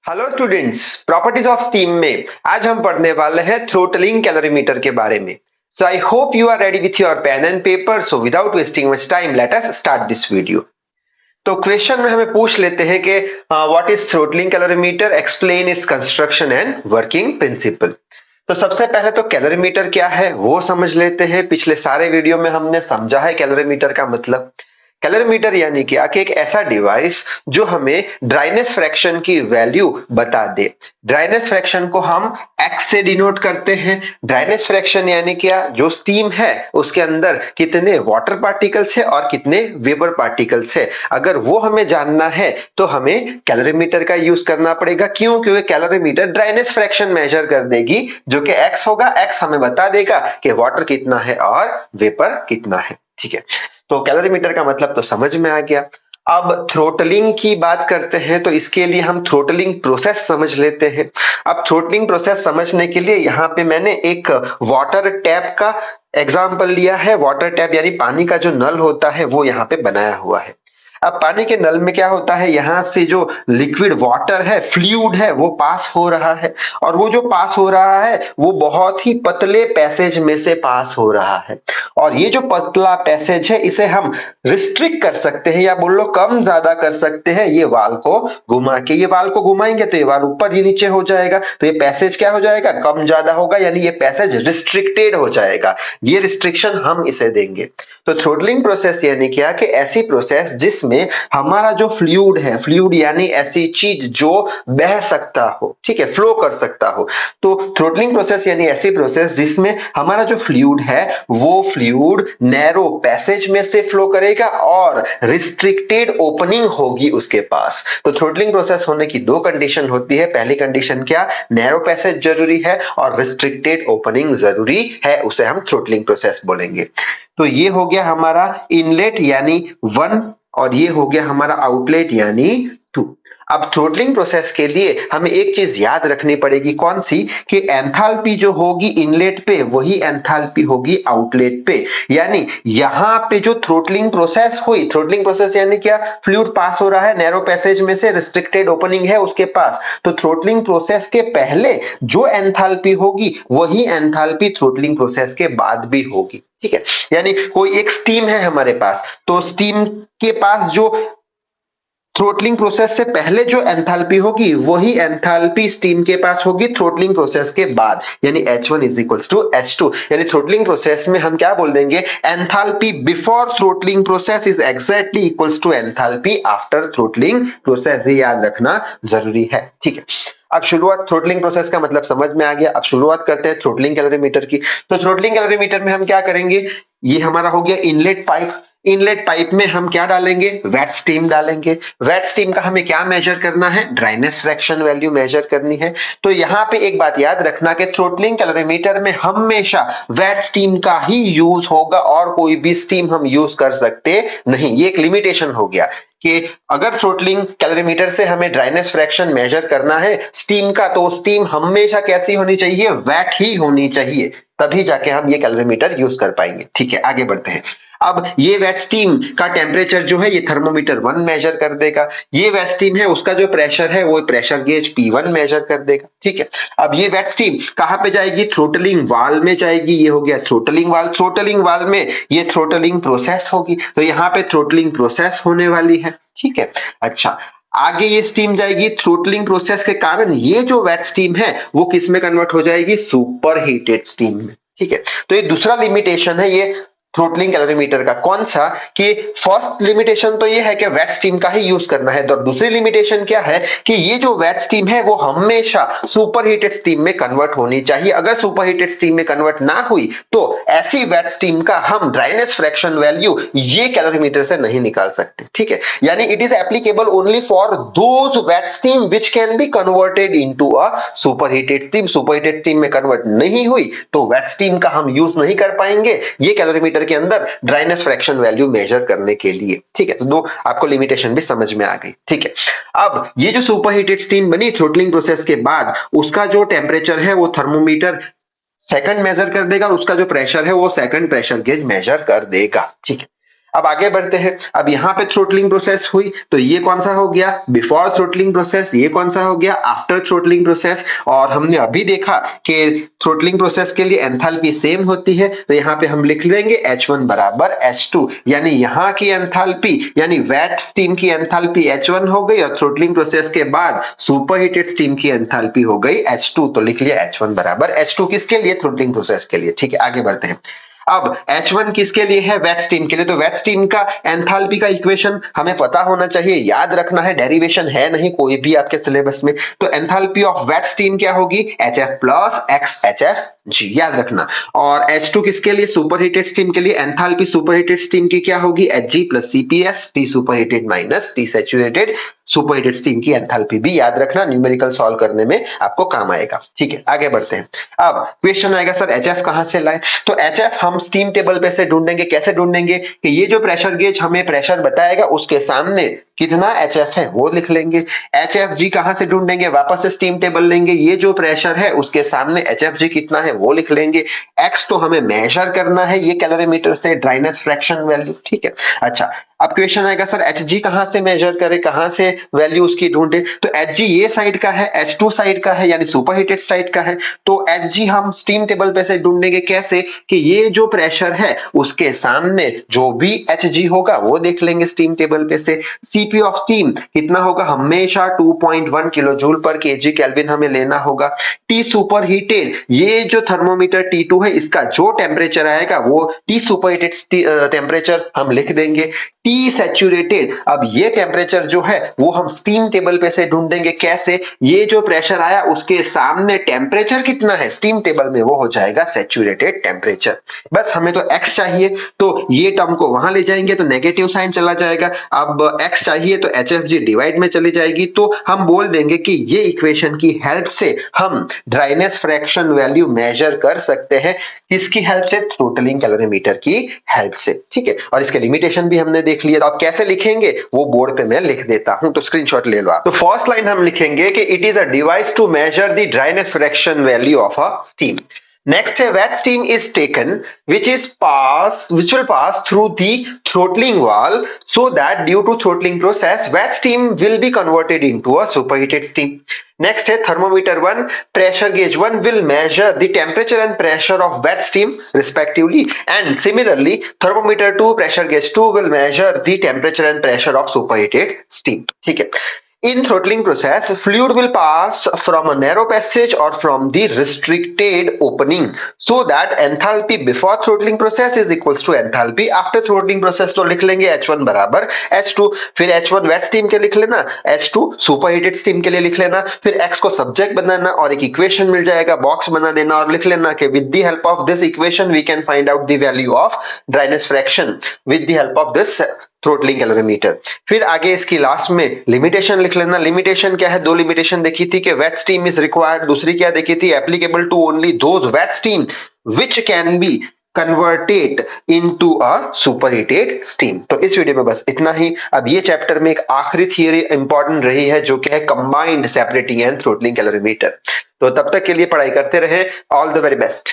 Hello students, properties of steam में आज हम पढ़ने वाले हैं थ्रोटलिंग कैलोरीमीटर के बारे में। So I hope you are ready with your pen and paper. So without wasting much time let us start this video. तो क्वेश्चन में हमें पूछ लेते हैं कि what is throttling calorimeter, explain its construction and working principle. तो सबसे पहले तो कैलोरीमीटर क्या है वो समझ लेते हैं। पिछले सारे वीडियो में हमने समझा है कैलोरीमीटर का मतलब। कैलोरीमीटर यानी क्या कि एक ऐसा डिवाइस जो हमें ड्राइनेस फ्रैक्शन की वैल्यू बता दे। ड्राइनेस फ्रैक्शन को हम एक्स से डिनोट करते हैं। ड्राइनेस फ्रैक्शन यानी क्या, जो स्टीम है उसके अंदर कितने वाटर पार्टिकल्स है और कितने वेपर पार्टिकल्स है, अगर वो हमें जानना है तो हमें कैलोरीमीटर का यूज करना पड़ेगा। क्यों? क्योंकि कैलोरीमीटर ड्राइनेस फ्रैक्शन मेजर कर देगी, जो कि एक्स होगा। एक्स हमें बता देगा कि वाटर कितना है और वेपर कितना है। ठीक है, तो कैलोरीमीटर का मतलब तो समझ में आ गया। अब थ्रोटलिंग की बात करते हैं, तो इसके लिए हम थ्रोटलिंग प्रोसेस समझ लेते हैं। अब थ्रोटलिंग प्रोसेस समझने के लिए यहाँ पे मैंने एक वाटर टैप का एग्जांपल लिया है। वाटर टैप यानी पानी का जो नल होता है वो यहाँ पे बनाया हुआ है। अब पानी के नल में क्या होता है, यहाँ से जो लिक्विड वाटर है, फ्लूइड है, वो पास हो रहा है। और वो जो पास हो रहा है वो बहुत ही पतले पैसेज में से पास हो रहा है। और ये जो पतला पैसेज है इसे हम रिस्ट्रिक्ट कर सकते हैं, या बोल लो कम ज्यादा कर सकते हैं, ये वाल को घुमा के। ये वाल को घुमाएंगे तो ये वाल ऊपर, ये नीचे हो जाएगा, तो ये पैसेज क्या हो जाएगा, कम ज्यादा होगा, यानी ये पैसेज रिस्ट्रिक्टेड हो जाएगा। ये रिस्ट्रिक्शन हम इसे देंगे। तो थ्रोटलिंग प्रोसेस यानी क्या कि ऐसी प्रोसेस जिसमें हमारा जो फ्लूइड है, फ्लूइड यानी ऐसी चीज जो बह सकता हो, ठीक है, फ्लो कर सकता हो। तो थ्रोटलिंग प्रोसेस यानी ऐसी प्रोसेस जिसमें हमारा जो फ्लूइड है वो फ्लूइड नैरो पैसेज में से फ्लो करेगा और रिस्ट्रिक्टेड ओपनिंग होगी उसके पास। तो थ्रोटलिंग प्रोसेस होने की दो कंडीशन होती है। पहली कंडीशन क्या, नैरो पैसेज जरूरी है और रिस्ट्रिक्टेड ओपनिंग जरूरी है, उसे हम थ्रोटलिंग प्रोसेस बोलेंगे। तो ये हो गया हमारा इनलेट यानी 1, और ये हो गया हमारा आउटलेट यानी 2। अब थ्रोटलिंग प्रोसेस के लिए हमें एक चीज याद रखनी पड़ेगी, कौन सी, कि एंथैल्पी जो होगी इनलेट पे वही एंथैल्पी होगी आउटलेट पे। यानी यहाँ पे जो थ्रोटलिंग प्रोसेस हुई, थ्रोटलिंग प्रोसेस यानी क्या, फ्लूइड पास हो रहा है नैरो पैसेज में से, रिस्ट्रिक्टेड ओपनिंग है उसके पास। तो थ्रोटलिंग प्रोसेस के पहले जो एंथैल्पी होगी वही एंथैल्पी थ्रोटलिंग प्रोसेस के बाद भी होगी। ठीक है, यानी कोई एक स्टीम है हमारे पास, तो स्टीम के पास जो थ्रोटलिंग प्रोसेस से पहले जो एंथैल्पी होगी वही एंथैल्पी स्टीम के पास होगी थ्रोटलिंग प्रोसेस के बाद, यानी H1 is equals to H2। यानी थ्रोटलिंग प्रोसेस में हम क्या बोल देंगे, enthalpy before throttling process is exactly equals to enthalpy after throttling process. ये याद रखना जरूरी है। ठीक है, अब शुरुआत थ्रोटलिंग प्रोसेस का मतलब समझ में आ गया। अब शुरुआत करते हैं थ्रोटलिंग कैलोरीमीटर की। तो थ्रोटलिंग कैलोरीमीटर में हम क्या करेंगे, ये हमारा हो गया इनलेट पाइप। इनलेट पाइप में हम क्या डालेंगे, वेट स्टीम डालेंगे। वेट स्टीम का हमें क्या मेजर करना है, ड्राइनेस फ्रैक्शन वैल्यू मेजर करनी है। तो यहाँ पे एक बात याद रखना कि थ्रोटलिंग कैलोरीमीटर में हमेशा वेट स्टीम का ही यूज होगा और कोई भी स्टीम हम यूज कर सकते नहीं। ये एक लिमिटेशन हो गया कि अगर थ्रोटलिंग कैलोरीमीटर से हमें ड्राइनेस फ्रैक्शन मेजर करना है स्टीम का, तो स्टीम हमेशा कैसी होनी चाहिए, वेट ही होनी चाहिए, तभी जाके हम ये कैलोरीमीटर यूज कर पाएंगे। ठीक है, आगे बढ़ते हैं। अब ये वेट स्टीम का टेम्परेचर जो है ये थर्मोमीटर 1 मेजर कर देगा। ये वेट स्टीम है उसका जो प्रेशर है वो प्रेशर गेज P1 मेजर कर देगा। ठीक है, अब ये वेट स्टीम कहां पे जाएगी, थ्रोटलिंग वाल में जाएगी। ये हो गया थ्रोटलिंग वाल। थ्रोटलिंग वाल में ये थ्रोटलिंग प्रोसेस होगी, तो यहाँ पे थ्रोटलिंग प्रोसेस होने वाली है। ठीक है, अच्छा, आगे ये स्टीम जाएगी थ्रोटलिंग प्रोसेस के कारण ये जो वेट स्टीम है वो किस में कन्वर्ट हो जाएगी, सुपर हीटेड स्टीम में। ठीक है, तो ये दूसरा लिमिटेशन है ये थ्रोटलिंग कैलोरीमीटर का। कौन सा, कि फर्स्ट लिमिटेशन तो ये है कि वेट स्टीम का ही यूज करना है, तो दूसरी लिमिटेशन क्या है कि ये जो वेट स्टीम है वो हमेशा सुपर हीटेड स्टीम में कन्वर्ट होनी चाहिए। अगर सुपर हीटेड स्टीम में कन्वर्ट ना हुई तो ऐसी वेट स्टीम का हम ड्राइनेस फ्रैक्शन वैल्यू ये कैलोरीमीटर से नहीं निकाल सकते। ठीक है, यानी it is applicable only for those wet steam which can be converted into a super heated steam. Super heated steam में कन्वर्ट नहीं हुई तो वेट स्टीम का हम यूज नहीं कर पाएंगे ये कैलोरीमीटर के अंदर ड्राइनेस फ्रैक्शन वैल्यू मेजर करने के लिए। ठीक है, तो दो आपको लिमिटेशन भी समझ में आ गई। ठीक है, अब ये जो सुपर हीटेड स्टीम बनी थ्रोटलिंग प्रोसेस के बाद, उसका जो टेम्परेचर है वो थर्मोमीटर सेकंड मेजर कर देगा और उसका जो प्रेशर है वो सेकंड प्रेशर गेज मेजर कर देगा। ठीक है, अब आगे बढ़ते हैं। अब यहाँ पे थ्रोटलिंग प्रोसेस हुई तो ये कौन सा हो गया, बिफोर थ्रोटलिंग प्रोसेस, ये कौन सा हो गया, आफ्टर थ्रोटलिंग प्रोसेस। और हमने अभी देखा कि थ्रोटलिंग प्रोसेस के लिए एंथैल्पी सेम होती है, तो यहाँ पे हम लिख लेंगे H1 बराबर H2, यानी यहाँ की एंथैल्पी यानी वेट स्टीम की एंथैल्पी H1 हो गई और थ्रोटलिंग प्रोसेस के बाद सुपरहीटेड स्टीम की एंथैल्पी हो गई H2, तो लिख लिया H1 बराबर H2 किसके लिए, थ्रोटलिंग प्रोसेस के लिए। ठीक है, आगे बढ़ते हैं। अब H1 किसके लिए है, वेट स्टीम के लिए, तो वेट स्टीम का एंथैल्पी का इक्वेशन हमें पता होना चाहिए, याद रखना है, डेरिवेशन है नहीं कोई भी आपके सिलेबस में। तो एंथैल्पी ऑफ वेट स्टीम क्या होगी, HF प्लस एक्स HF जी, याद रखना। और H2 किसके लिए, सुपरहीटेड स्टीम के लिए, एंथैल्पी सुपरहीटेड स्टीम की क्या होगी, Hg plus CPS, T superheated minus T saturated. Superheated steam की एंथैल्पी भी याद रखना, न्यूमेरिकल सॉल्व करने में आपको काम आएगा। ठीक है, आगे बढ़ते हैं। अब क्वेश्चन आएगा सर HF कहां से लाए, तो HF हम स्टीम टेबल पे से ढूंढेंगे। कैसे ढूंढेंगे कि ये जो प्रेशर गेज हमें प्रेशर बताएगा उसके सामने कितना HF है वो लिख लेंगे। HFG कहां से ढूंढेंगे, वापस से स्टीम टेबल लेंगे, ये जो प्रेशर है उसके सामने HFG कितना है वो लिख लेंगे। X तो हमें मेजर करना है ये कैलोरीमीटर से, ड्राइनेस फ्रैक्शन वैल्यू। ठीक है, अच्छा अब क्वेश्चन आएगा सर Hg कहां से मेजर करें, कहां से वैल्यू उसकी ढूंढे, तो Hg ये साइड का है, H2 साइड का है यानी सुपरहीटेड साइड का है, तो Hg हम स्टीम टेबल पे से ढूंढेंगे। कैसे कि ये जो प्रेशर है उसके सामने जो भी Hg होगा वो देख लेंगे स्टीम टेबल पे से। Cp ऑफ स्टीम कितना होगा, हमेशा 2.1 किलो जूल पर केजी केल्विन हमें लेना होगा। T सुपरहीटेड, ये जो थर्मोमीटर T2 है इसका जो टेम्परेचर आएगा वो T सुपरहीटेड टेम्परेचर हम लिख देंगे। टी सैचुरेटेड, अब ये टेम्परेचर जो है वो हम स्टीम टेबल पे से ढूंढेंगे। कैसे, ये जो प्रेशर आया उसके सामने टेम्परेचर कितना है स्टीम टेबल में वो हो जाएगा सैचुरेटेड टेम्परेचर। बस हमें तो x चाहिए, तो ये टर्म को वहां ले जाएंगे तो नेगेटिव साइन चला जाएगा। अब x चाहिए तो HFG डिवाइड में चली जाएगी, तो हम बोल देंगे कि ये इक्वेशन की हेल्प से हम ड्राइनेस फ्रैक्शन वैल्यू मेजर कर सकते हैं। किसकी हेल्प से, थ्रोटलिंग कैलोरीमीटर की हेल्प से। ठीक है, और इसके लिमिटेशन भी हमने देख लिया। तो आप कैसे लिखेंगे वो बोर्ड पे मैं लिख देता हूं, तो स्क्रीनशॉट ले लो आप। तो फर्स्ट लाइन हम लिखेंगे कि it is a device to measure the dryness fraction value of a steam. Next, a wet steam is taken, which will pass through the throttling valve, so that due to throttling process, wet steam will be converted into a superheated steam. Next है thermometer 1, pressure gauge 1 will measure the temperature and pressure of wet steam respectively, and similarly thermometer 2, pressure gauge 2 will measure the temperature and pressure of superheated steam. ठीक है, in throttling process, fluid will pass from a narrow passage or from the restricted opening, so that enthalpy before throttling process is equals to enthalpy after throttling process। तो लिख लेंगे H1 बराबर H2, फिर H1 wait steam के लिख लेना, H2 superheated steam के लिए लिख लेना, फिर X को सब्जेक्ट बनाना और एक इक्वेशन मिल जाएगा, बॉक्स बना देना और लिख लेना कि with the help of this equation we can find out the value of dryness fraction with the help of this throttling calorimeter. फिर आगे इसकी लास्ट में लिमिटेशन लिख लेना। लिमिटेशन क्या है, दो लिमिटेशन देखी थी कि वेट स्टीम इज रिक्वायर्ड, दूसरी क्या देखी थी, applicable to only those wet steam which can be converted into a superheated steam. तो इस वीडियो में बस इतना ही। अब ये चैप्टर में एक आखिरी थियरी इंपॉर्टेंट रही है जो कि है combined separating and throttling calorimeter. तो तब तक के लिए पढ़ाई करते रहे। All the very best.